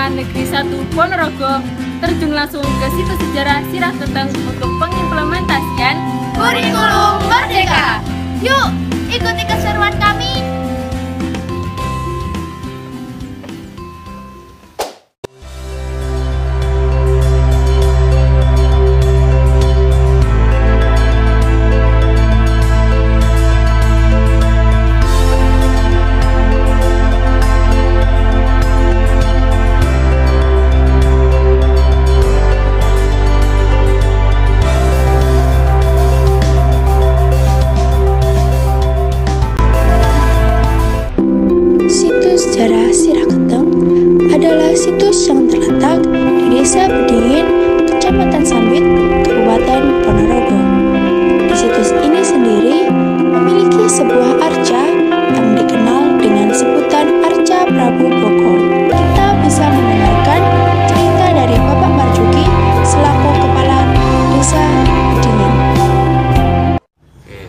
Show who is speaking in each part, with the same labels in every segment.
Speaker 1: Negeri 1 Ponorogo terjun langsung ke situs sejarah Sirah Keteng untuk pengimplementasian
Speaker 2: Kurikulum Merdeka. Yuk, ikuti keseruan kami.
Speaker 3: Sejarah Sirah Keteng adalah situs yang terletak di Desa Bedingin, Kecamatan Sambit, Kabupaten Ponorogo. Di situs ini sendiri memiliki sebuah arca yang dikenal dengan sebutan Arca Prabu Boko. Kita bisa mendengarkan cerita dari Bapak Marjuki selaku Kepala Desa Bedingin.
Speaker 4: Oke,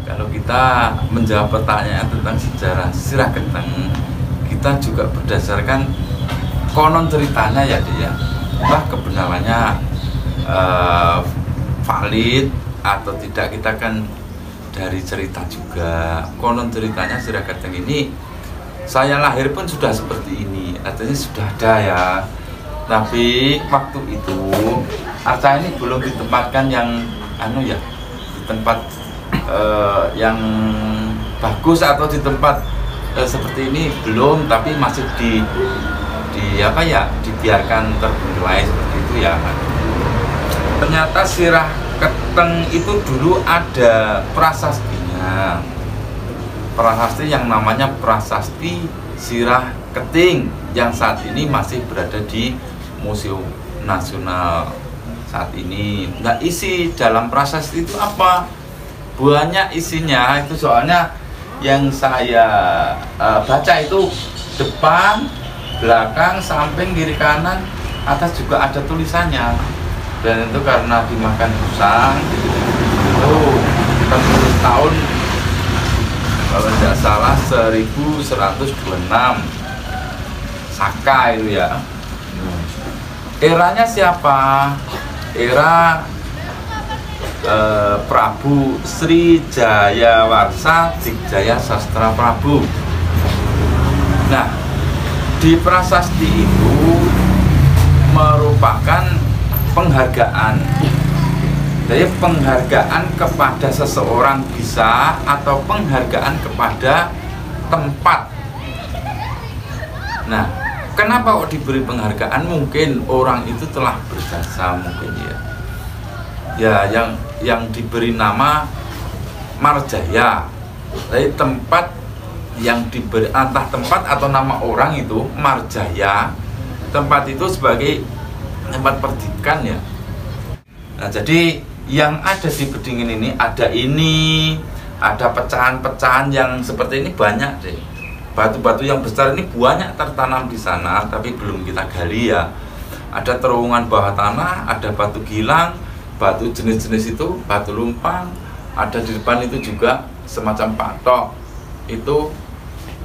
Speaker 4: kalau kita menjawab pertanyaan tentang sejarah Sirah Keteng, kita juga berdasarkan konon ceritanya ya dia, entah kebenarannya valid atau tidak, kita kan dari cerita juga. Konon ceritanya Sirah Keteng ini, saya lahir pun sudah seperti ini, artinya sudah ada ya. Tapi waktu itu arca ini belum ditempatkan yang di tempat yang bagus atau di tempat seperti ini belum, tapi masih dibiarkan terbengkelai seperti itu ya. Ternyata Sirah Keteng itu dulu ada prasastinya, prasasti yang namanya Prasasti Sirah Keting, yang saat ini masih berada di Museum Nasional saat ini. Nah, isi dalam prasasti itu apa? Banyak isinya itu, soalnya yang saya baca itu depan, belakang, samping, kiri, kanan, atas juga ada tulisannya. Dan itu karena dimakan usang itu tertulis tahun, kalau tidak salah 1126 Saka itu ya. Eranya siapa? Era Prabu Sri Jayawarsa Digjaya Sastra Prabu. Nah, di prasasti itu merupakan penghargaan. Jadi penghargaan kepada seseorang bisa, atau penghargaan kepada tempat. Nah, kenapa kok diberi penghargaan? Mungkin orang itu telah berjasa, mungkin ya, yang diberi nama Marjaya. Jadi tempat yang diberi, entah tempat atau nama orang itu Marjaya, tempat itu sebagai tempat perdikan ya. Nah, jadi yang ada di Bedingin ini ada pecahan-pecahan yang seperti ini banyak deh. Batu-batu yang besar ini banyak tertanam di sana, tapi belum kita gali ya. Ada terowongan bawah tanah, ada batu gilang, batu jenis-jenis itu, batu lumpang, ada di depan itu juga semacam patok. Itu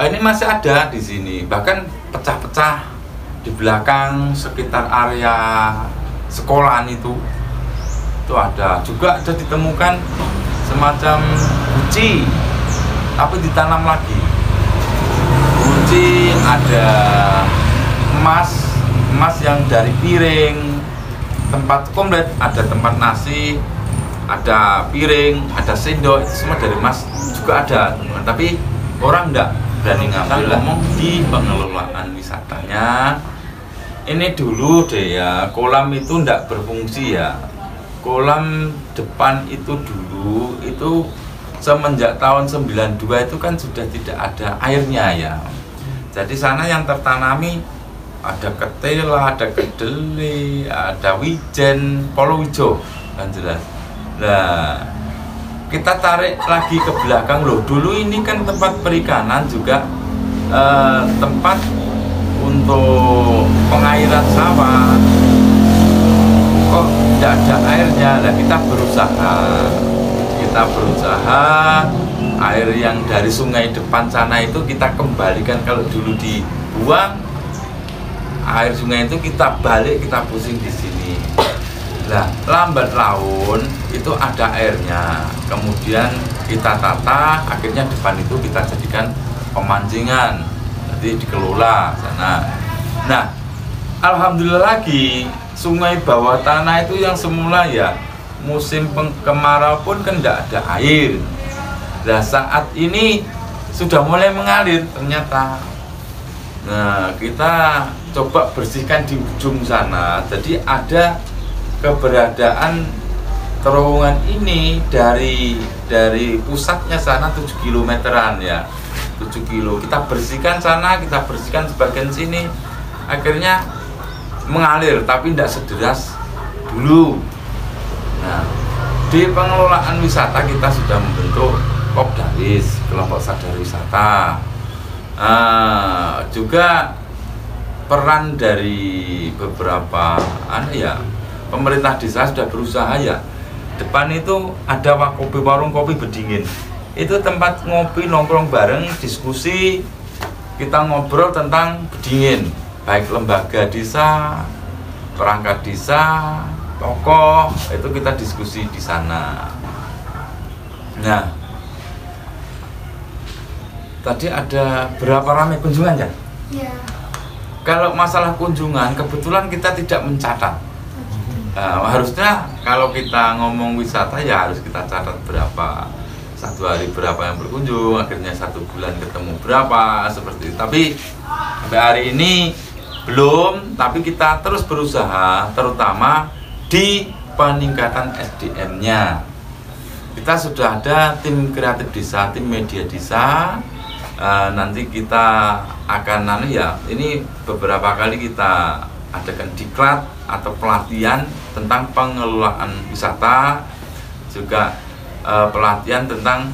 Speaker 4: ini masih ada di sini, bahkan pecah-pecah di belakang sekitar area sekolahan itu ada juga, ada ditemukan semacam guci tapi ditanam lagi. Guci, ada emas yang dari piring, tempat komplit, ada tempat nasi, ada piring, ada sendok, itu semua dari emas juga ada, teman. Tapi orang enggak berani ngambil. Ngomong di pengelolaan wisatanya, ini dulu deh ya, kolam itu enggak berfungsi ya. Kolam depan itu dulu itu semenjak tahun 92 itu kan sudah tidak ada airnya ya. Jadi sana yang tertanami ada ketela, ada kedelai, ada wijen, palawija, kan jelas. Nah, kita tarik lagi ke belakang loh. Dulu ini kan tempat perikanan juga, tempat untuk pengairan sawah. Kok tidak ada airnya? Nah, kita berusaha air yang dari sungai depan sana itu kita kembalikan. Kalau dulu dibuang air sungai itu kita balik, kita pusing di sini. Nah, lambat laun itu ada airnya, kemudian kita tata, akhirnya depan itu kita jadikan pemancingan, jadi dikelola sana. Nah, alhamdulillah lagi sungai bawah tanah itu yang semula ya musim kemarau pun kan tidak ada air. Nah, saat ini sudah mulai mengalir ternyata. Nah, kita coba bersihkan di ujung sana. Jadi ada keberadaan terowongan ini dari pusatnya sana 7 kilometeran ya. 7 kilo. Kita bersihkan sana, kita bersihkan sebagian sini. Akhirnya mengalir tapi tidak sederas dulu. Nah, di pengelolaan wisata kita sudah membentuk Kopdawis, kelompok sadar wisata. Juga peran dari beberapa pemerintah desa sudah berusaha ya. Depan itu ada warung kopi Bedingin. Itu tempat ngopi, nongkrong bareng, diskusi, kita ngobrol tentang Bedingin, baik lembaga desa, perangkat desa, tokoh, itu kita diskusi di sana. Nah, tadi ada berapa ramai kunjungan ya?
Speaker 2: Iya.
Speaker 4: Kalau masalah kunjungan, kebetulan kita tidak mencatat. Harusnya kalau kita ngomong wisata ya harus kita catat berapa, satu hari berapa yang berkunjung, akhirnya 1 bulan ketemu berapa, seperti itu. Tapi sampai hari ini belum, tapi kita terus berusaha, terutama di peningkatan SDM-nya. Kita sudah ada tim kreatif desa, tim media desa. Nanti kita akan ini beberapa kali kita adakan diklat atau pelatihan tentang pengelolaan wisata, juga pelatihan tentang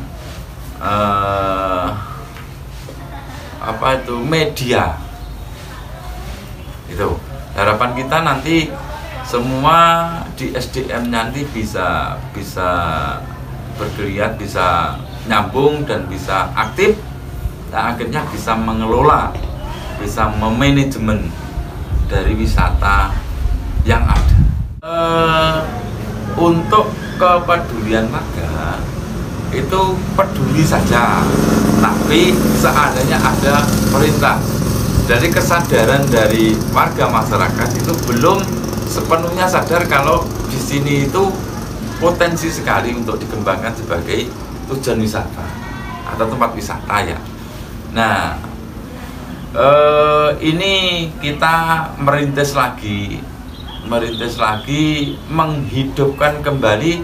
Speaker 4: media. Itu harapan kita nanti semua di SDM nanti bisa bergeliat, bisa nyambung dan bisa aktif. Nah, akhirnya bisa mengelola, bisa memanajemen dari wisata yang ada. Untuk kepedulian warga itu peduli saja, tapi seandainya ada perintah. Dari kesadaran dari warga masyarakat itu belum sepenuhnya sadar kalau di sini itu potensi sekali untuk dikembangkan sebagai tujuan wisata atau tempat wisata ya. Nah, ini kita merintis lagi, menghidupkan kembali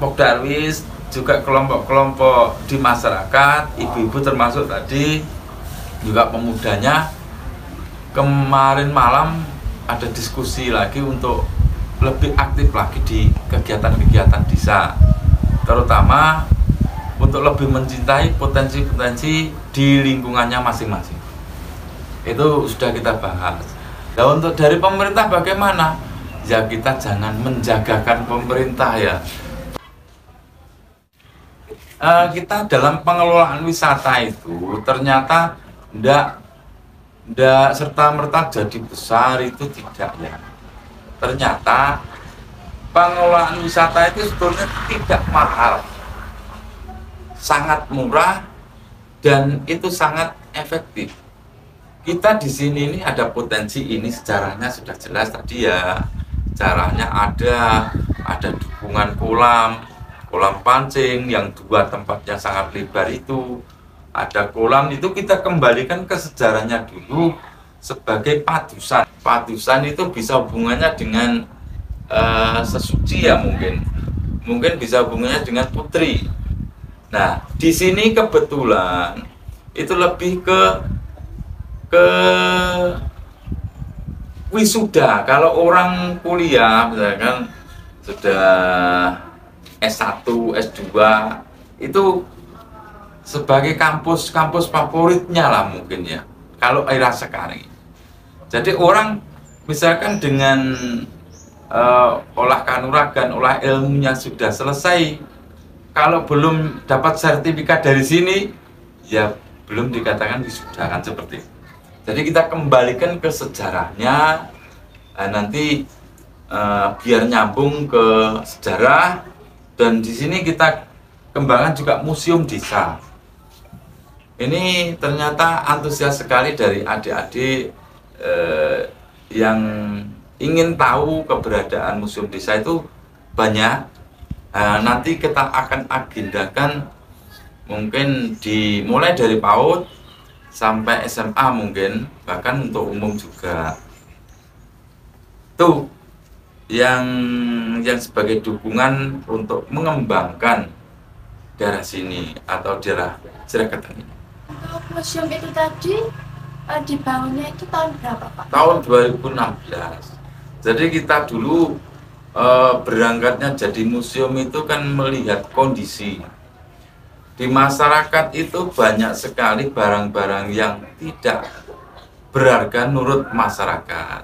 Speaker 4: Kopdawis, juga kelompok-kelompok di masyarakat, ibu-ibu termasuk tadi, juga pemudanya. Kemarin malam ada diskusi lagi untuk lebih aktif lagi di kegiatan-kegiatan desa, terutama untuk lebih mencintai potensi-potensi di lingkungannya masing-masing. Itu sudah kita bahas. Nah, untuk dari pemerintah bagaimana? Ya, kita jangan menjagakan pemerintah ya. Kita dalam pengelolaan wisata itu ternyata tidak serta-merta jadi besar, itu tidak ya. Ternyata pengelolaan wisata itu sebetulnya tidak mahal, sangat murah, dan itu sangat efektif. Kita di sini ini ada potensi ini, sejarahnya sudah jelas tadi ya. Sejarahnya ada dukungan kolam pancing yang 2 tempatnya sangat lebar itu. Ada kolam itu kita kembalikan ke sejarahnya dulu sebagai padusan. Padusan itu bisa hubungannya dengan sesuci ya, mungkin bisa hubungannya dengan putri. Nah, di sini kebetulan itu lebih ke wisuda. Kalau orang kuliah misalkan sudah S1, S2 itu sebagai kampus favoritnya lah mungkin ya, kalau era sekarang. Jadi orang misalkan dengan olah kanuragan, olah ilmunya sudah selesai, kalau belum dapat sertifikat dari sini ya belum dikatakan wisuda, kan seperti itu. Jadi kita kembalikan ke sejarahnya, nanti biar nyambung ke sejarah. Dan di sini kita kembangkan juga museum desa. Ini ternyata antusias sekali dari adik-adik yang ingin tahu keberadaan museum desa itu banyak. Nanti kita akan agendakan mungkin dimulai dari PAUD sampai SMA mungkin, bahkan untuk umum juga. Tuh yang sebagai dukungan untuk mengembangkan daerah sini atau daerah Siragetan ini.
Speaker 2: Untuk museum itu tadi dibangunnya itu tahun berapa, Pak?
Speaker 4: Tahun 2016. Jadi kita dulu berangkatnya jadi museum itu kan melihat kondisi di masyarakat itu banyak sekali barang-barang yang tidak berharga menurut masyarakat,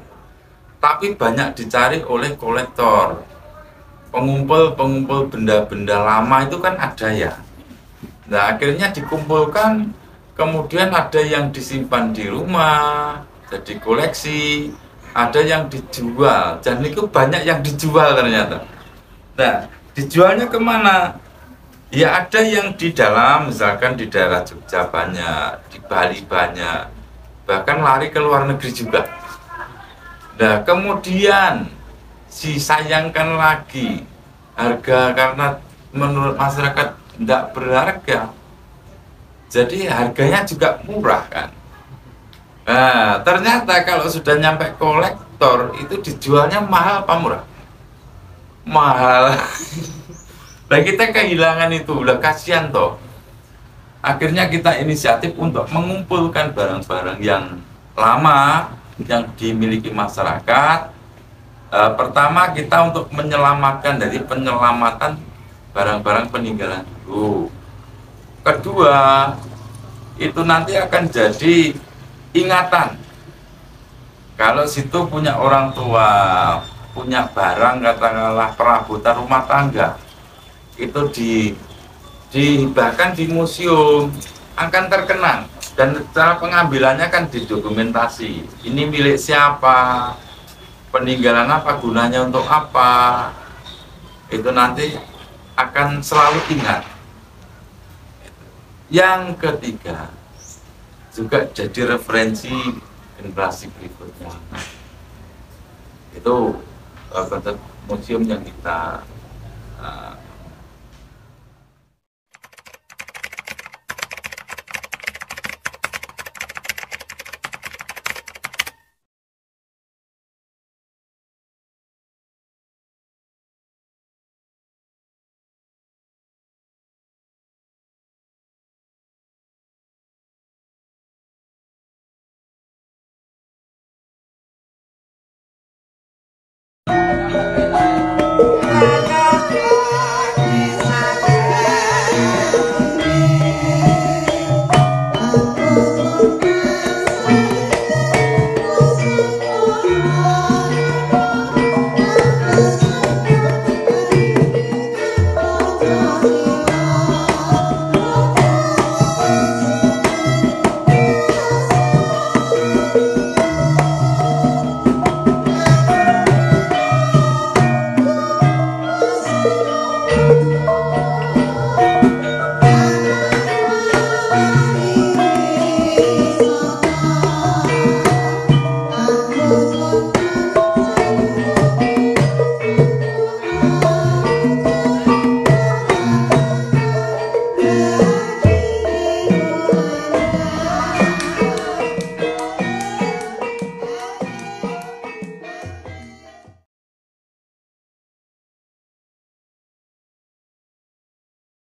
Speaker 4: tapi banyak dicari oleh kolektor, pengumpul benda-benda lama itu kan ada ya. Nah akhirnya dikumpulkan, kemudian ada yang disimpan di rumah jadi koleksi, ada yang dijual, dan itu banyak yang dijual ternyata. Nah dijualnya kemana? Ya ada yang di dalam, misalkan di daerah Jogja banyak, di Bali banyak, bahkan lari ke luar negeri juga. Nah kemudian disayangkan lagi harga, karena menurut masyarakat tidak berharga, jadi harganya juga murah kan. Nah ternyata kalau sudah nyampe kolektor itu dijualnya mahal apa murah? Mahal. Nah kita kehilangan itu, udah kasihan toh. Akhirnya kita inisiatif untuk mengumpulkan barang-barang yang lama yang dimiliki masyarakat. Pertama kita untuk menyelamatkan, dari penyelamatan barang-barang peninggalan dulu. Kedua, itu nanti akan jadi ingatan. Kalau situ punya orang tua, punya barang katakanlah perabotan rumah tangga, itu bahkan di museum akan terkenang, dan cara pengambilannya kan didokumentasi. Ini milik siapa, peninggalan apa, gunanya untuk apa, itu nanti akan selalu ingat. Yang ketiga juga jadi referensi generasi berikutnya. Itu konsep museum yang kita